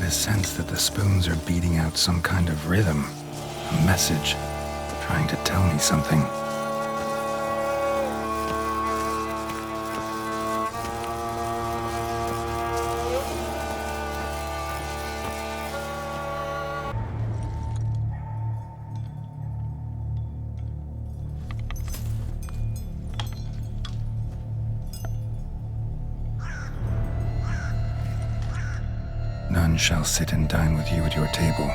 a sense that the spoons are beating out some kind of rhythm, a message, trying to tell me something. None shall sit and dine with you at your table.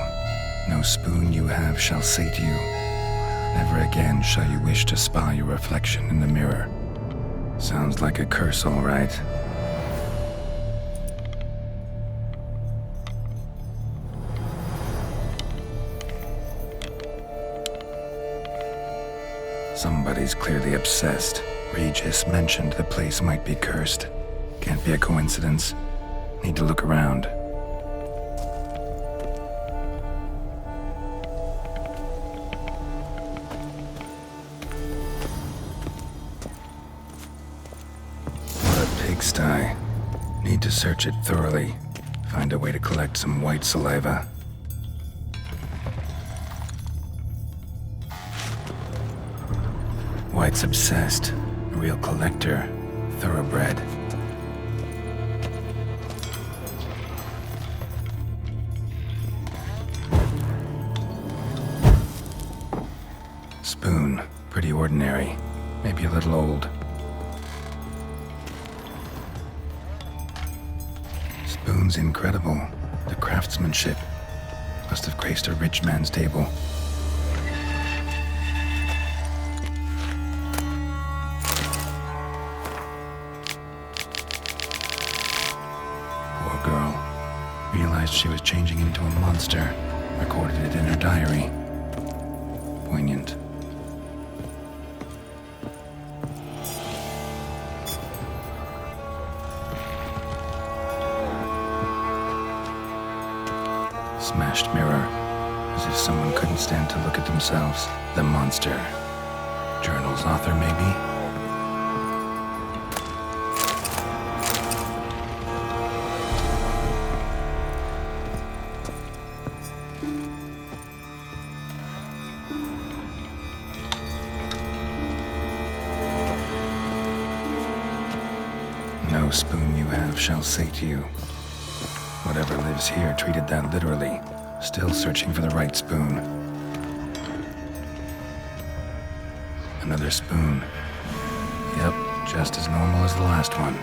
No spoon you have shall sate you. Never again shall you wish to spy your reflection in the mirror. Sounds like a curse, all right. Somebody's clearly obsessed. Regis mentioned the place might be cursed. Can't be a coincidence. Need to look around. Pigsty. Need to search it thoroughly. Find a way to collect some white saliva. White's obsessed. A real collector. Thoroughbred. Spoon. Pretty ordinary. Maybe a little old. Spoon's incredible. The craftsmanship must have graced a rich man's table. Poor girl. Realized she was changing into a monster. Recorded it in her diary. Poignant. Smashed mirror, as if someone couldn't stand to look at themselves. The monster. Journal's author, maybe? No spoon you have shall sate you. Whatever lives here treated that literally. Still searching for the right spoon. Another spoon. Yep, just as normal as the last one.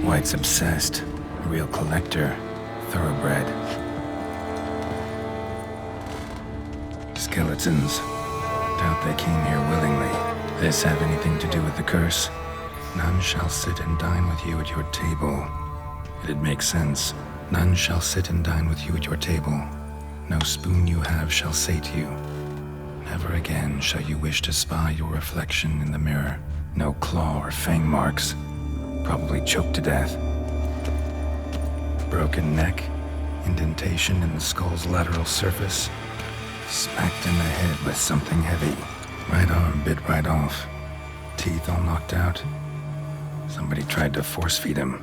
White's obsessed. A real collector. Thoroughbred. Skeletons. Doubt they came here willingly. This have anything to do with the curse? None shall sit and dine with you at your table. It'd make sense. None shall sit and dine with you at your table. No spoon you have shall sate you. Never again shall you wish to spy your reflection in the mirror. No claw or fang marks. Probably choked to death. Broken neck. Indentation in the skull's lateral surface. Smacked in the head with something heavy. Right arm bit right off. Teeth all knocked out. Somebody tried to force feed him.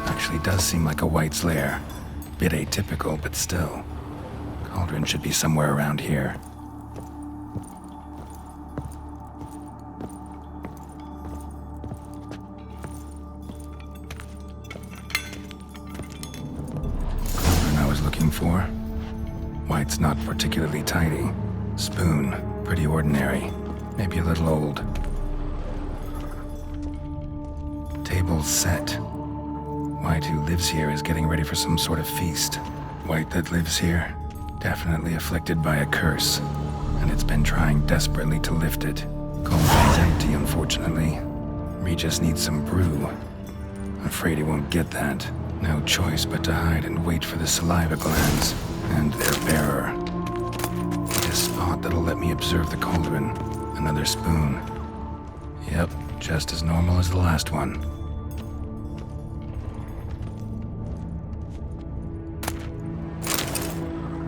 Actually does seem like a White's lair. Bit atypical, but still. Cauldron should be somewhere around here. Cauldron I was looking for. White's not particularly tidy. Spoon, pretty ordinary. Maybe a little old. Table's set. White who lives here is getting ready for some sort of feast. White that lives here, definitely afflicted by a curse, and it's been trying desperately to lift it. Cauldron's empty, unfortunately. Regis needs some brew. Afraid he won't get that. No choice but to hide and wait for the saliva glands and their bearer. A spot that'll let me observe the cauldron. Another spoon. Yep, just as normal as the last one.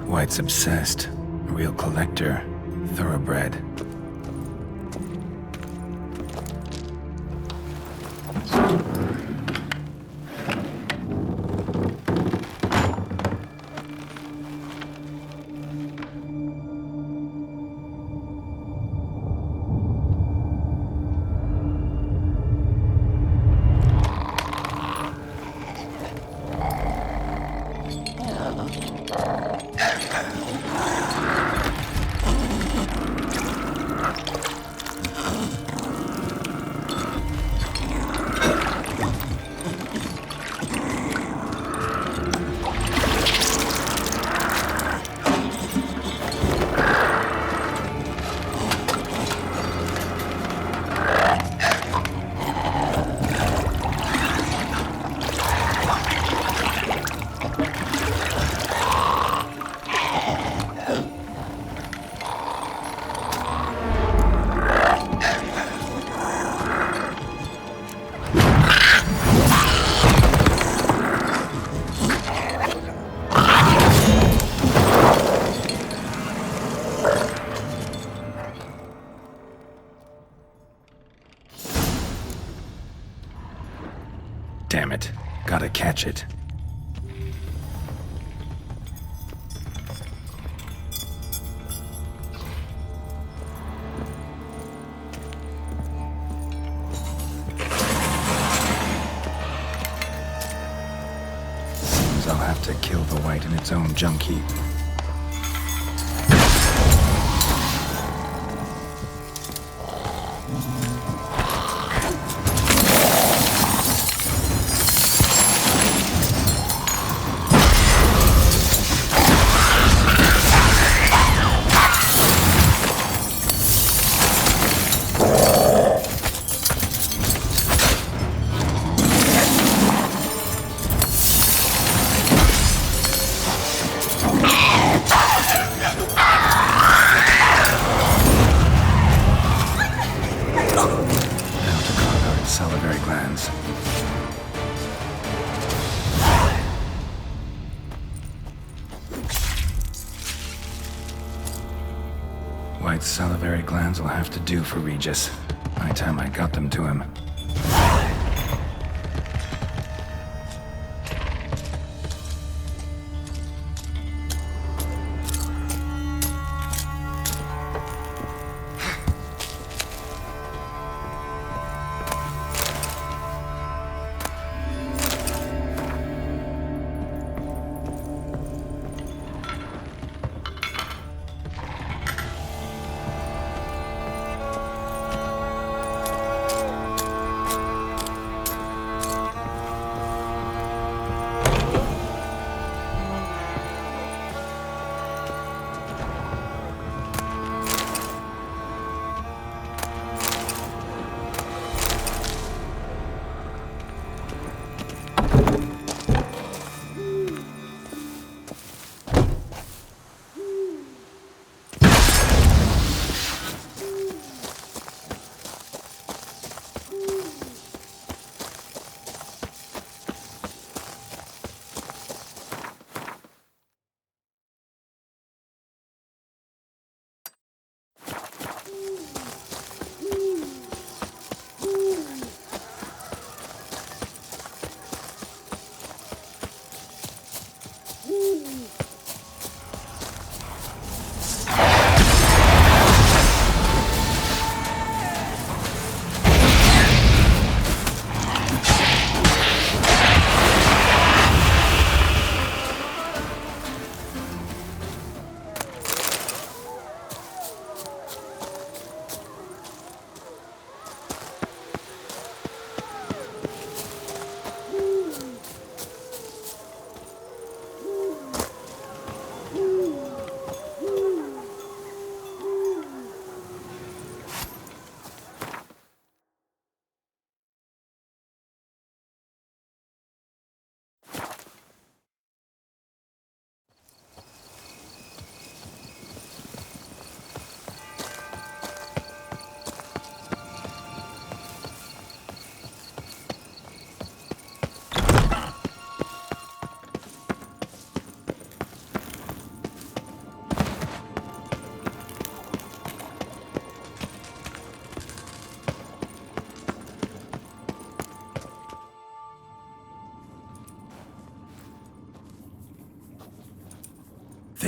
White's obsessed. A real collector. Thoroughbred. Damn it. Gotta catch it. Seems I'll have to kill the white in its own junk heap. Salivary glands. White's salivary glands will have to do for Regis. By the time I got them to him.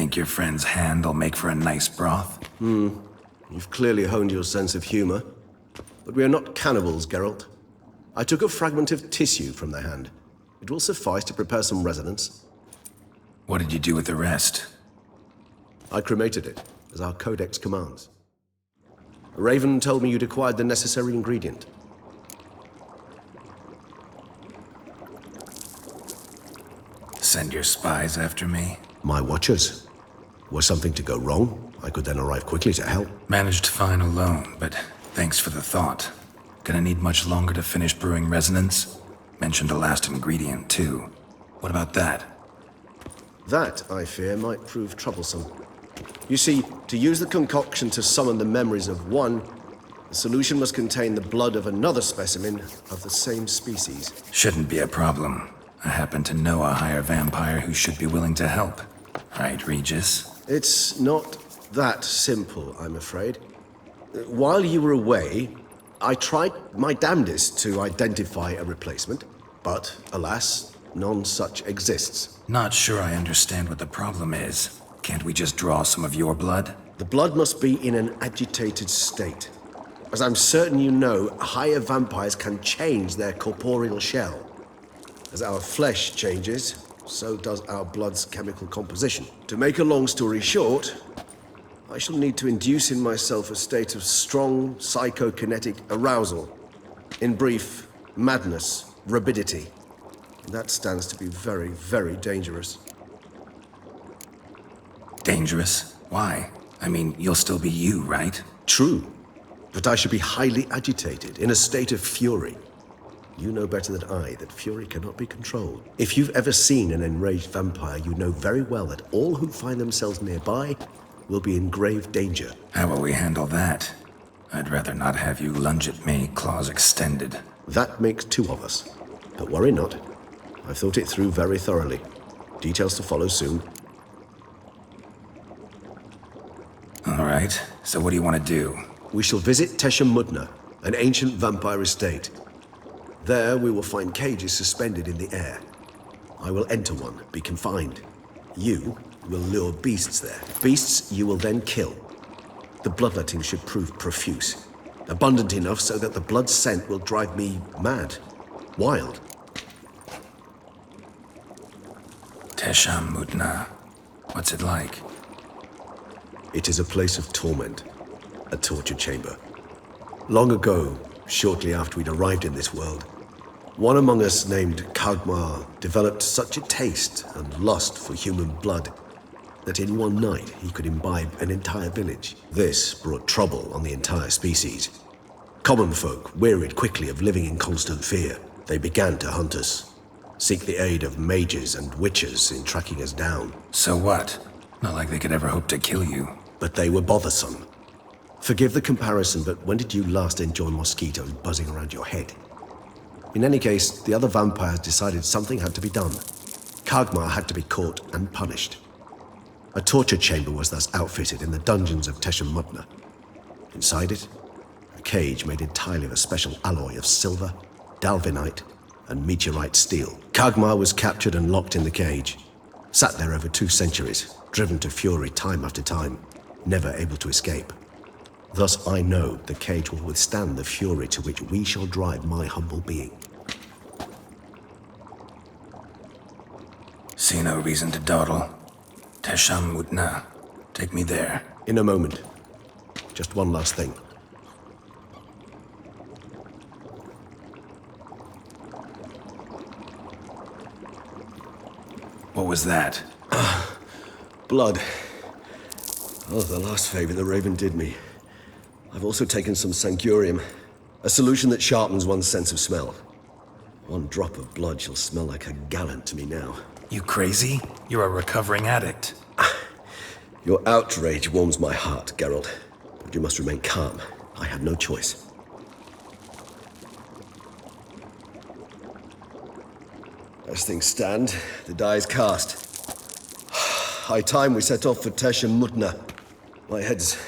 think your friend's hand will make for a nice broth? You've clearly honed your sense of humor. But we are not cannibals, Geralt. I took a fragment of tissue from their hand. It will suffice to prepare some resonance. What did you do with the rest? I cremated it, as our codex commands. Raven told me you'd acquired the necessary ingredient. Send your spies after me? My watchers. Were something to go wrong, I could then arrive quickly to help. Managed fine alone, but thanks for the thought. Gonna need much longer to finish brewing resonance? Mentioned a last ingredient, too. What about that? That, I fear, might prove troublesome. You see, to use the concoction to summon the memories of one, the solution must contain the blood of another specimen of the same species. Shouldn't be a problem. I happen to know a higher vampire who should be willing to help. Right, Regis? It's not that simple, I'm afraid. While you were away, I tried my damnedest to identify a replacement, but alas, none such exists. Not sure I understand what the problem is. Can't we just draw some of your blood? The blood must be in an agitated state. As I'm certain you know, higher vampires can change their corporeal shell. As our flesh changes, so does our blood's chemical composition. To make a long story short, I shall need to induce in myself a state of strong psychokinetic arousal. In brief, madness, rabidity. That stands to be very, very dangerous. Dangerous? Why? I mean, you'll still be you, right? True, but I should be highly agitated, in a state of fury. You know better than I that fury cannot be controlled. If you've ever seen an enraged vampire, you know very well that all who find themselves nearby will be in grave danger. How will we handle that? I'd rather not have you lunge at me, claws extended. That makes two of us. But worry not. I've thought it through very thoroughly. Details to follow soon. All right, so what do you want to do? We shall visit Teshem Mudna, an ancient vampire estate. There we will find cages suspended in the air. I will enter one, be confined. You will lure beasts there. Beasts you will then kill. The bloodletting should prove profuse. Abundant enough so that the blood scent will drive me mad. Wild. Teshem Mudna. What's it like? It is a place of torment. A torture chamber. Long ago, shortly after we'd arrived in this world, one among us named Kagmar developed such a taste and lust for human blood that in one night he could imbibe an entire village. This brought trouble on the entire species. Common folk wearied quickly of living in constant fear. They began to hunt us, seek the aid of mages and witches in tracking us down. So what? Not like they could ever hope to kill you. But they were bothersome. Forgive the comparison, but when did you last enjoy mosquitoes buzzing around your head? In any case, the other vampires decided something had to be done. Kagmar had to be caught and punished. A torture chamber was thus outfitted in the dungeons of Teshem Mudna. Inside it, a cage made entirely of a special alloy of silver, dalvinite, and meteorite steel. Kagmar was captured and locked in the cage. Sat there over 2 centuries, driven to fury time after time, never able to escape. Thus I know the cage will withstand the fury to which we shall drive my humble being. See no reason to dawdle. Teshem Mudna. Take me there. In a moment. Just one last thing. What was that? Blood. Oh, the last favor the Raven did me. I've also taken some Sancurium, a solution that sharpens one's sense of smell. One drop of blood shall smell like a gallon to me now. You crazy? You're a recovering addict. Your outrage warms my heart, Geralt. But you must remain calm. I have no choice. As things stand, the die is cast. High time we set off for Teshem Mudna. My head's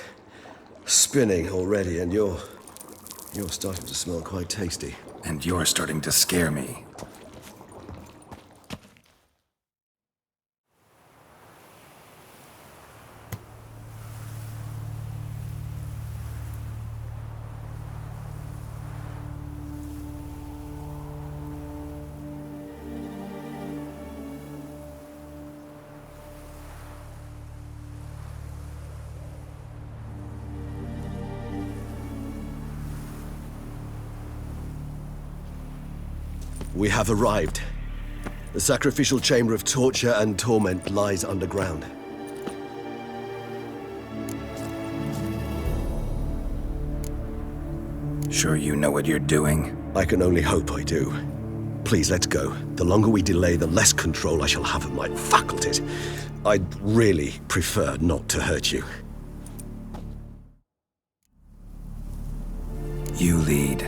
spinning already, and you're starting to smell quite tasty. And you're starting to scare me. We have arrived. The sacrificial chamber of torture and torment lies underground. Sure you know what you're doing? I can only hope I do. Please, let's go. The longer we delay, the less control I shall have of my faculties. I'd really prefer not to hurt you. You lead.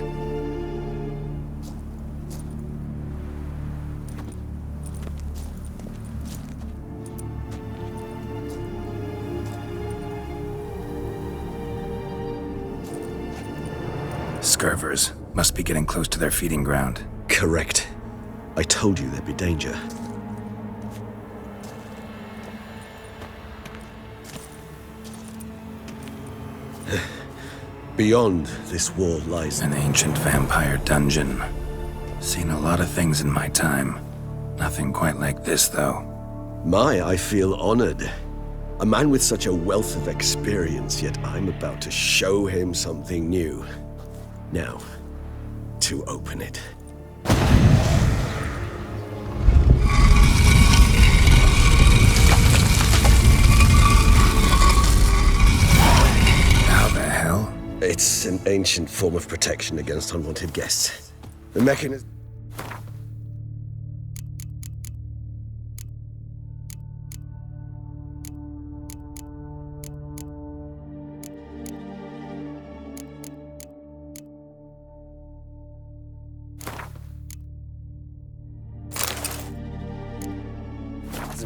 Scurvers must be getting close to their feeding ground. Correct. I told you there'd be danger. Beyond this wall lies An ancient vampire dungeon. Seen a lot of things in my time. Nothing quite like this, though. I feel honored. A man with such a wealth of experience, yet I'm about to show him something new. Now, to open it. How the hell? It's an ancient form of protection against unwanted guests. The mechanism...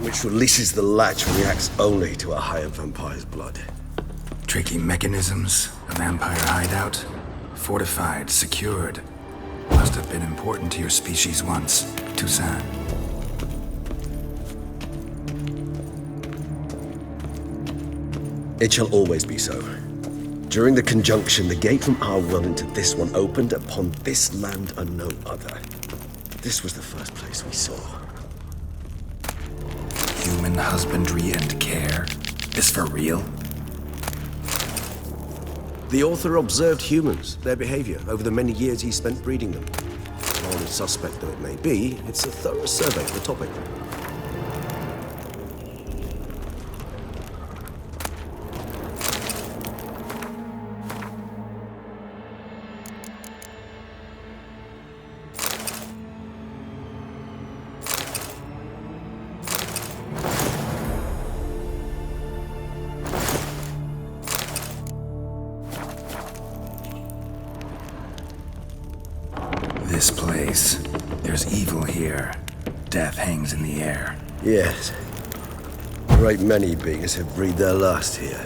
which releases the latch reacts only to a higher vampire's blood. Tricky mechanisms, a vampire hideout, fortified, secured. Must have been important to your species once, Toussaint. It shall always be so. During the conjunction, the gate from our world into this one opened upon this land and no other. This was the first place we saw. Human husbandry and care? This for real? The author observed humans, their behavior, over the many years he spent breeding them. Morally suspect though it may be, it's a thorough survey of the topic. This place. There's evil here. Death hangs in the air. Yes. A great many beings have breathed their last here.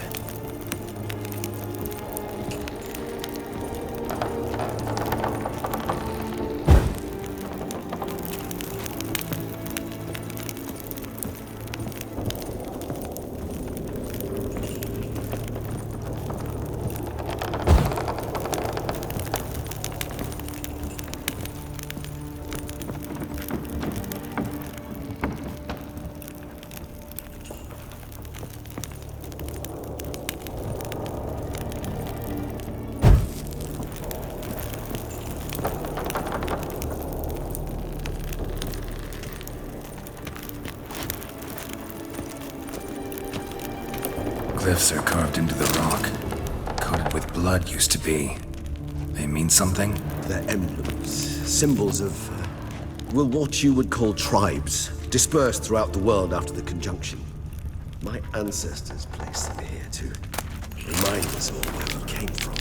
Glyphs are carved into the rock. Coated with blood used to be. They mean something? They're emblems, symbols of, well, what you would call tribes, dispersed throughout the world after the conjunction. My ancestors placed them here to remind us all where we came from.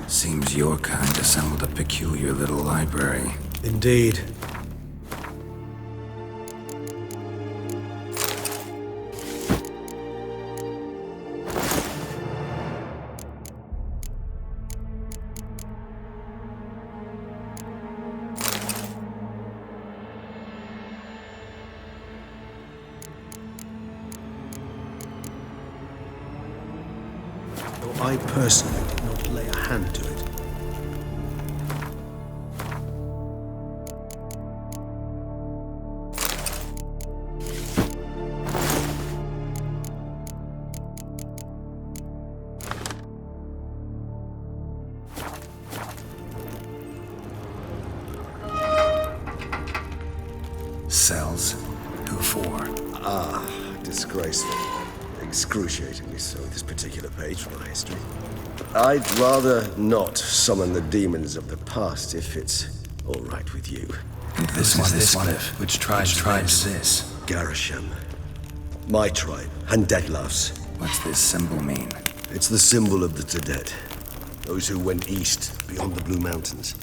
Seems your kind assembled a peculiar little library. Indeed. Though I personally did not lay a hand to it. Disgraceful. Excruciatingly so, this particular page from our history. I'd rather not summon the demons of the past if it's all right with you. And this one, which tribe is this? Garasham. My tribe, and Deadlaugh's. What's this symbol mean? It's the symbol of the Tedet. Those who went east, beyond the Blue Mountains.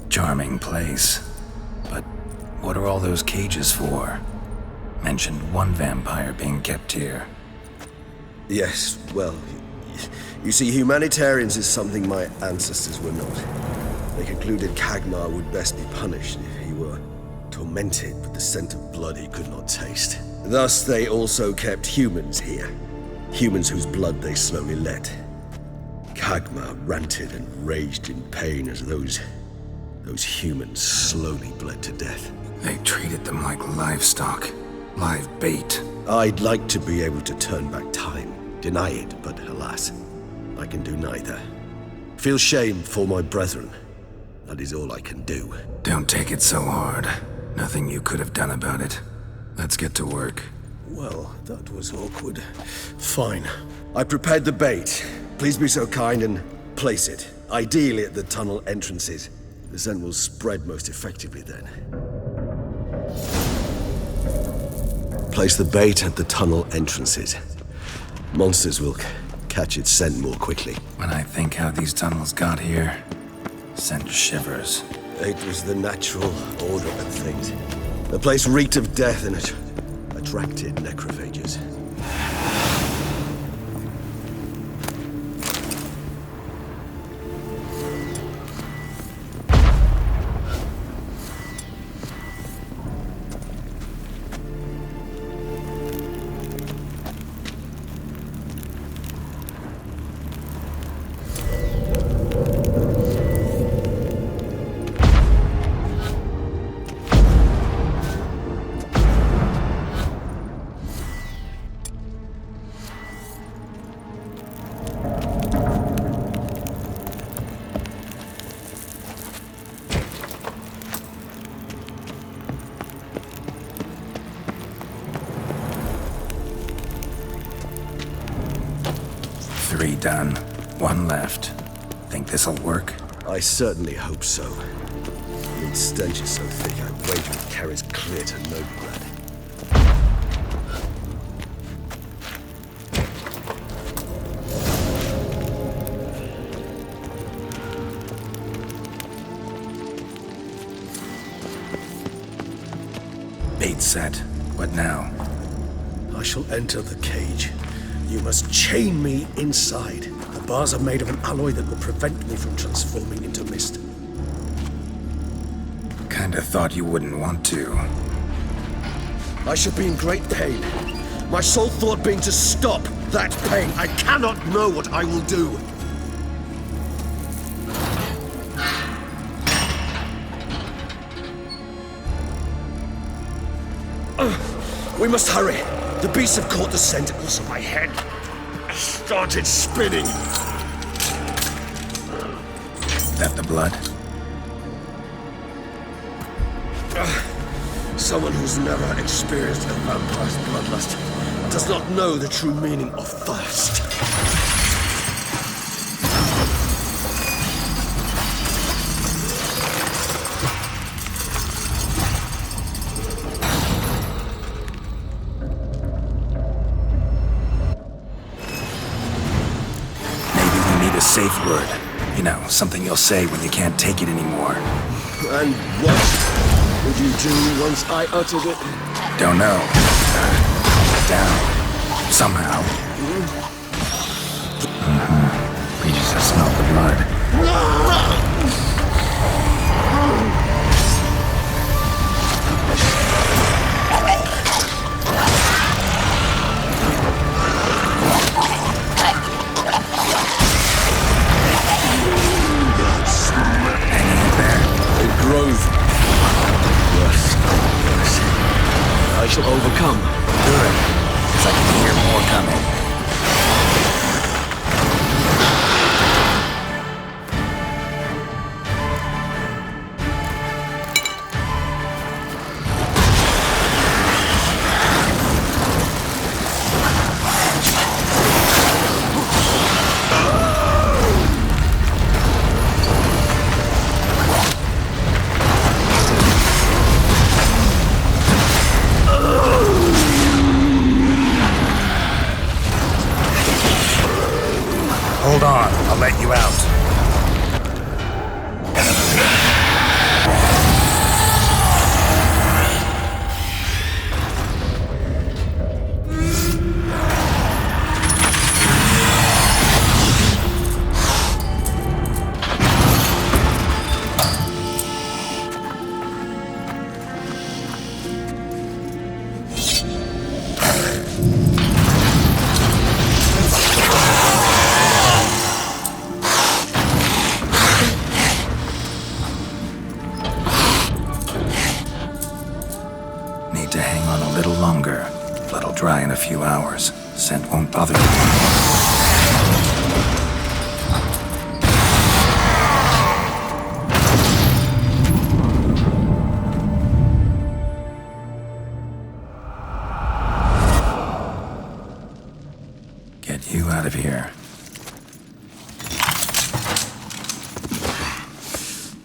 Charming place. But what are all those cages for? Mentioned one vampire being kept here. Yes, well, you see, humanitarians is something my ancestors were not. They concluded Kagmar would best be punished if he were tormented with the scent of blood he could not taste. Thus, they also kept humans here. Humans whose blood they slowly let. Kagmar ranted and raged in pain as those humans slowly bled to death. They treated them like livestock. Live bait. I'd like to be able to turn back time. Deny it, but alas, I can do neither. Feel shame for my brethren. That is all I can do. Don't take it so hard. Nothing you could have done about it. Let's get to work. Well, that was awkward. Fine. I prepared the bait. Please be so kind and place it. Ideally at the tunnel entrances. The scent will spread most effectively then. Place the bait at the tunnel entrances. Monsters will catch its scent more quickly. When I think how these tunnels got here, send shivers. It was the natural order of things. The place reeked of death and it attracted necrophages. Three done. One left. Think this'll work? I certainly hope so. Its stench is so thick, I wager it carries clear to Novigrad. Bait set. What now? I shall enter the cage. You must chain me inside. The bars are made of an alloy that will prevent me from transforming into mist. Kinda thought you wouldn't want to. I should be in great pain. My sole thought being to stop that pain. I cannot know what I will do. We must hurry. The beasts have caught the scent, also my head started spinning. That the blood? Someone who's never experienced a vampire's bloodlust does not know the true meaning of thirst. Safe word. You know, something you'll say when you can't take it anymore. And what would you do once I uttered it? Don't know. Down. Somehow. We just have smelled the blood. Grove. Worse. I shall overcome. Good. Because I can hear more coming. Hold on, I'll let you out. Need to hang on a little longer. Blood'll dry in a few hours. Scent won't bother you. Get you out of here.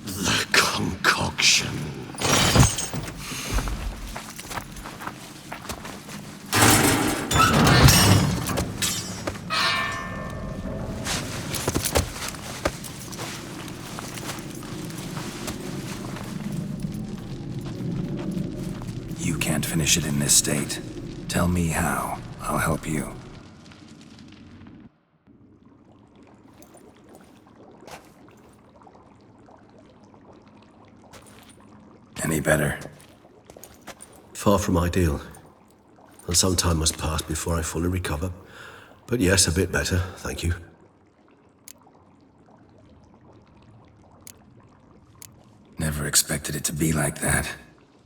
The concoction. You can't finish it in this state. Tell me how. I'll help you. Any better? Far from ideal. And some time must pass before I fully recover. But yes, a bit better, thank you. Never expected it to be like that.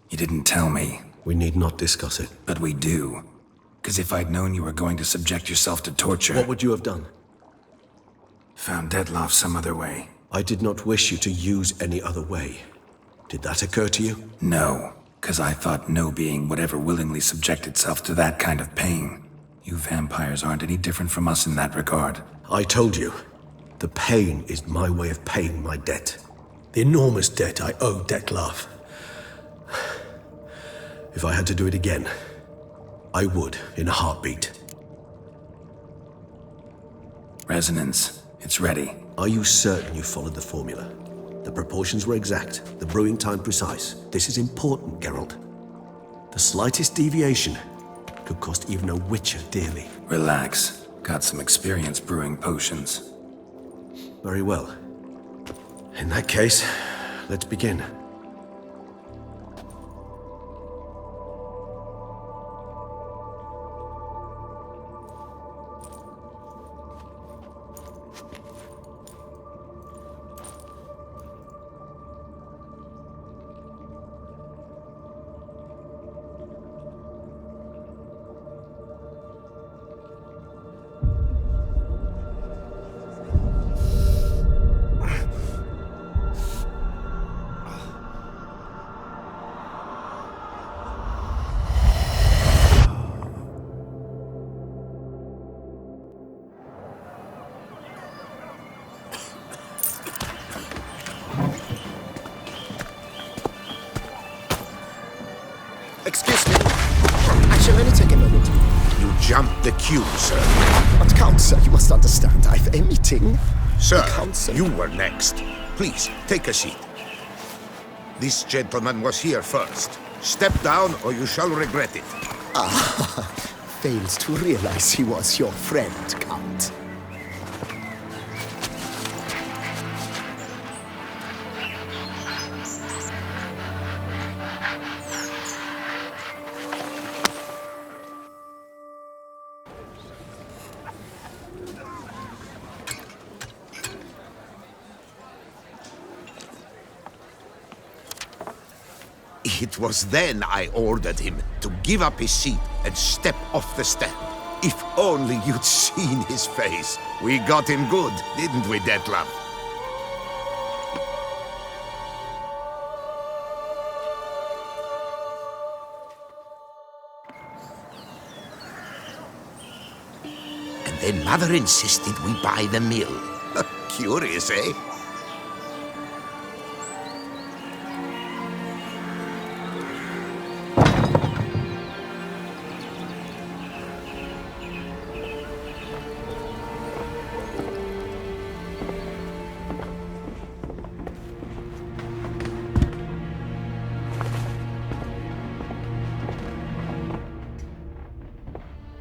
You didn't tell me. We need not discuss it. But we do. Because if I'd known you were going to subject yourself to torture... What would you have done? Found Dettlaff some other way. I did not wish you to use any other way. Did that occur to you? No, because I thought no being would ever willingly subject itself to that kind of pain. You vampires aren't any different from us in that regard. I told you. The pain is my way of paying my debt. The enormous debt I owe Dettlaff. If I had to do it again, I would, in a heartbeat. Resonance. It's ready. Are you certain you followed the formula? The proportions were exact, the brewing time precise. This is important, Geralt. The slightest deviation could cost even a witcher dearly. Relax. Got some experience brewing potions. Very well. In that case, let's begin. Excuse me. Actually, let me take a moment. You jumped the queue, sir. But Count, sir, you must understand. I've a meeting. Sir, Count, sir. you were next. Please, take a seat. This gentleman was here first. Step down or you shall regret it. Fails to realize he was your friend, Count. It was then I ordered him to give up his seat and step off the stand. If only you'd seen his face. We got him good, didn't we, Detlef? And then Mother insisted we buy the mill. Curious, eh?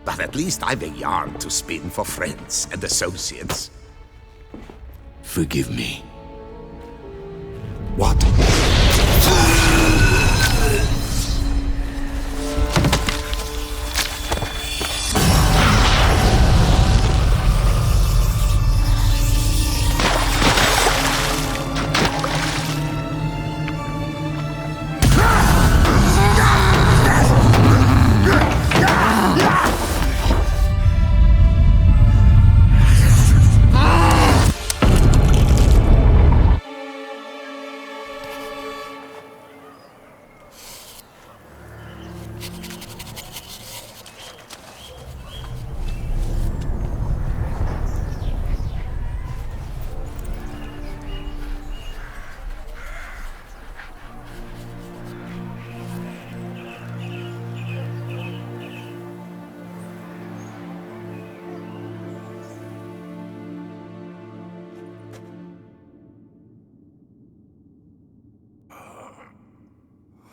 But at least I've a yarn to spin for friends and associates. Forgive me. What?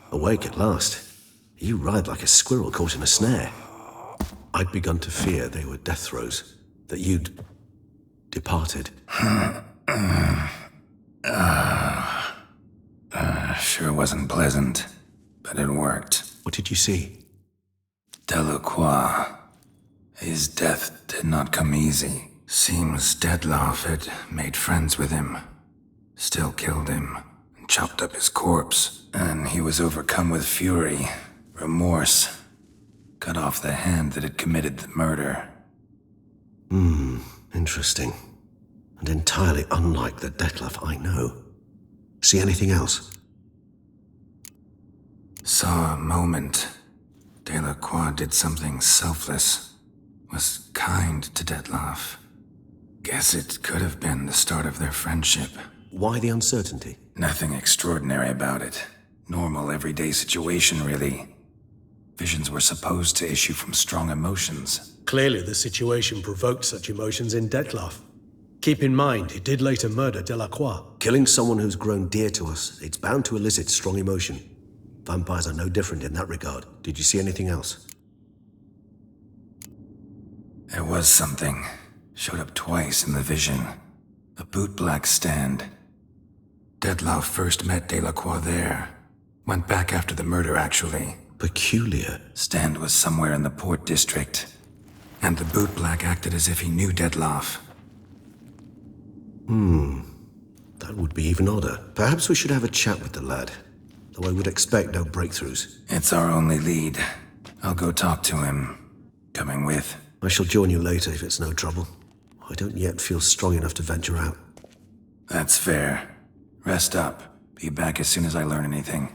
Awake at last. You writhed like a squirrel caught in a snare. I'd begun to fear they were death throes, that you'd departed. Sure wasn't pleasant, but it worked. What did you see? Delacroix. His death did not come easy. Seems Detlef had made friends with him. Still killed him, and chopped up his corpse. And he was overcome with fury, remorse. Cut off the hand that had committed the murder. Interesting. And entirely unlike the Detlef I know. See anything else? Saw a moment. Delacroix did something selfless. Was kind to Detlef. Guess it could have been the start of their friendship. Why the uncertainty? Nothing extraordinary about it. Normal, everyday situation, really. Visions were supposed to issue from strong emotions. Clearly, the situation provoked such emotions in Detlef. Keep in mind, he did later murder Delacroix. Killing someone who's grown dear to us, it's bound to elicit strong emotion. Vampires are no different in that regard. Did you see anything else? There was something. Showed up twice in the vision. A bootblack stand. Detlef first met Delacroix there. Went back after the murder, actually. Peculiar. Stand was somewhere in the Port District. And the bootblack acted as if he knew Detlef. That would be even odder. Perhaps we should have a chat with the lad. Though I would expect no breakthroughs. It's our only lead. I'll go talk to him. Coming with. I shall join you later if it's no trouble. I don't yet feel strong enough to venture out. That's fair. Rest up. Be back as soon as I learn anything.